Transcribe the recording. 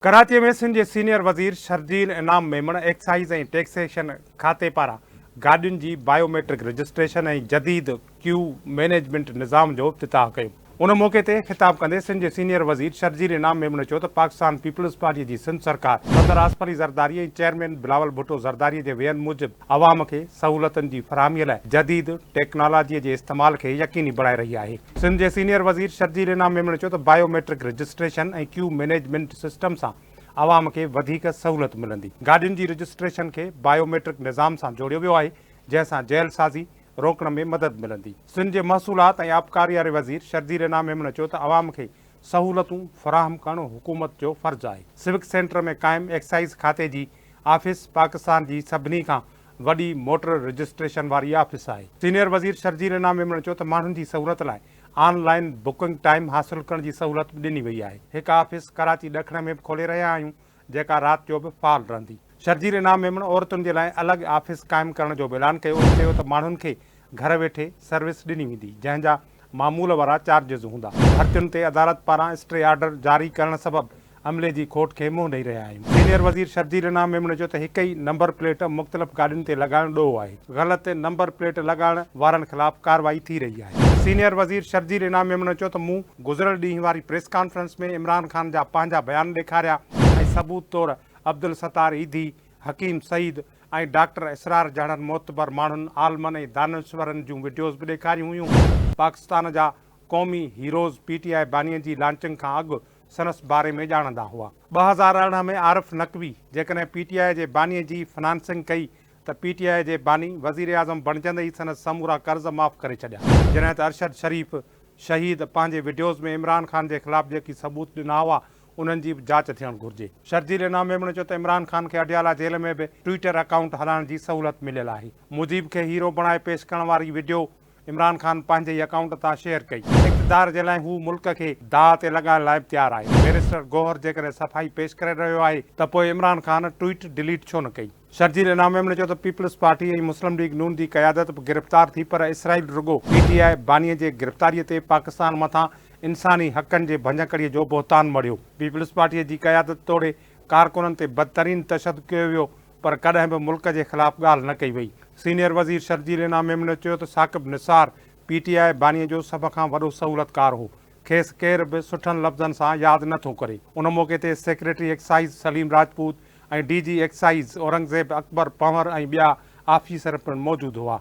कराची में सिंध जे सीनियर वज़ीर शर्जील इनाम मेमण एक्साइज़ ऐं टैक्सेशन खाते पारां गाॾियुनि जी बायोमेट्रिक रजिस्ट्रेशन ऐं जदीद क्यू मैनेजमेंट निज़ाम जो इफ़्तिताह कयो। उन मौक़े ते ख़िताब कंदे सिंध जे सीनियर वज़ीर शर्जील इनाम मेमण चयो त पाकिस्तान पीपल्स पार्टी जी सिंध सरकार सदर आसिफ अली ज़रदारी ऐं चेयरमैन बिलावल भुट्टो ज़रदारी जे वेयनि मूजिबि अवाम खे सहूलतनि जी फराहमीअ लाइ जदीद टेक्नोलॉजीअ जे इस्तेमाल खे यकीनी बणाए रही आहे। सिंध जे सीनियर वज़ीर शर्जील इनाम मेमण चयो त बायोमेट्रिक रजिस्ट्रेशन ऐं क्यू मैनेजमेंट सिस्टम सां आवाम खे वधीक सहूलत मिलंदी। गाॾियुनि जी रजिस्ट्रेशन खे बायोमेट्रिक निज़ाम सां जोड़ियो वियो आहे, जंहिंसां जेलसाज़ी रोकण में मदद मिलंदी। सिंध जे महसूलात ऐं आबकारी वारे वज़ीर शर्जील इनाम मेमण चयो त आवाम खे सहूलतूं फ़राहम करणु हुकूमत जो फ़र्ज़ु आहे। सिविक सेंटर में क़ाइमु एक्साइज़ खाते जी ऑफिस पाकिस्तान जी सभिनी खां वॾी मोटर रजिस्ट्रेशन वारी ऑफिस आहे। सीनियर वज़ीर शर्जील इनाम मेमण चयो त माण्हुनि जी सहूलत लाइ ऑनलाइन बुकिंग टाइम हासिल करण जी सहूलत ॾिनी वई आहे। हिकु ऑफिस कराची ॾखण में बि खोले रहिया आहियूं, जेका राति जो बि फ़ाल रहंदी। शर्जील इनाम मेमण औरतुनि जे लाइ अलॻि ऑफिस क़ाइमु करण जो बि ऐलान कयो। चयो त माण्हुनि खे घर वेठे सर्विस ॾिनी वेंदी, जंहिंजा मामूल वारा चार्जिस हूंदा। भर्तियुनि ते अदालत पारां स्टे ऑर्डर जारी करण सबबि अमले जी खोट खे मुंहुं ॾेई रहिया आहियूं। सीनियर वज़ीर शर्जील इनाम मेमण चयो त हिक ई नंबर प्लेट मुख़्तलिफ़ गाॾियुनि ते लॻाइण ॾोहो आहे। ग़लति नंबर प्लेट लॻाइण वारनि ख़िलाफ़ कार्रवाई थी रही आहे। सीनियर वज़ीर शर्जील इनाम मेमण चयो त मूं गुज़िरियल ॾींहुं वारी प्रेस कॉन्फ्रेंस में इमरान ख़ान जा पंहिंजा बयान ॾेखारिया ऐं सबूत तौरु अब्दुल सत्तार ईदी, हकीम सईद ऐं डॉक्टर इसरार जहिड़नि मोतबर माण्हुनि, आलमनि ऐं दानश्वरनि जूं वीडियोज़ बि ॾेखारियूं हुयूं। पाकिस्तान जा क़ौमी हीरोज़ PTI बानीअ जी लॉन्चिंग खां अॻु संदसि बारे में ॼाणंदा हुआ। 2018 में आरिफ नक़वी जेकॾहिं PTI जे बानीअ जी फाइनेंसिंग कई त PTI जे बानी वज़ीर आज़म बणजंदे ई संदसि समूरा कर्ज़ माफ़ करे छॾिया। जॾहिं त अरशद शरीफ़ शहीद पंहिंजे वीडियोज़ में इमरान ख़ान जे ख़िलाफ़ जेकी सबूत ॾिना हुआ, उन्हनि जी बि जांच थियणु घुरिजे। शर्जील इनाम मेमण चयो त इमरान ख़ान खे अडियाला जेल में बि ट्विटर अकाउंट हलाइण जी सहूलत मिलियल आहे। मुजीब खे हीरो बणाए पेश करण वारी वीडियो इमरान ख़ान पंहिंजे ई अकाउंट तां शेयर कई। इक़्तिदार जे लाइ हू मुल्क खे दाअ ते लॻाइण लाइ बि तयारु आहे। बैरिस्टर गौहर जेकॾहिं सफ़ाई पेश करे रहियो आहे त पोइ इमरान ख़ान ट्वीट डिलीट छो न कई। शर्जील इनाम मेमण चयो त पीपल्स पार्टी ऐं मुस्लिम लीग नून जी क़यादत बि गिरफ़्तार थी, पर इसराइल रुॻो PTI बानीअ जे गिरफ़्तारीअ ते पाकिस्तान मथां इंसानी हक़नि जे भञकड़ीअ जो बहितान मढ़ियो। पीपल्स पार्टीअ जी क़यादत तोड़े कारकुननि ते बदतरीन तशदुद कयो वियो, पर कॾहिं बि मुल्क जे ख़िलाफ़ ॻाल्हि न कई वई। सीनियर वज़ीर शर्जील इनाम मेमण चयो त साकिब निसार PTI बानीअ जो सभ खां वॾो सहूलतकार हो। खेसि केर बि सुठनि लफ़्ज़नि सां यादि नथो करे। उन मौक़े ते सेक्रेटरी एक्साइज़ सलीम राजपूत ऐं DG एक्साइज़ औरंगज़ेब अकबर पंवर ऐं ॿिया ऑफिसर पिणु मौजूदु हुआ।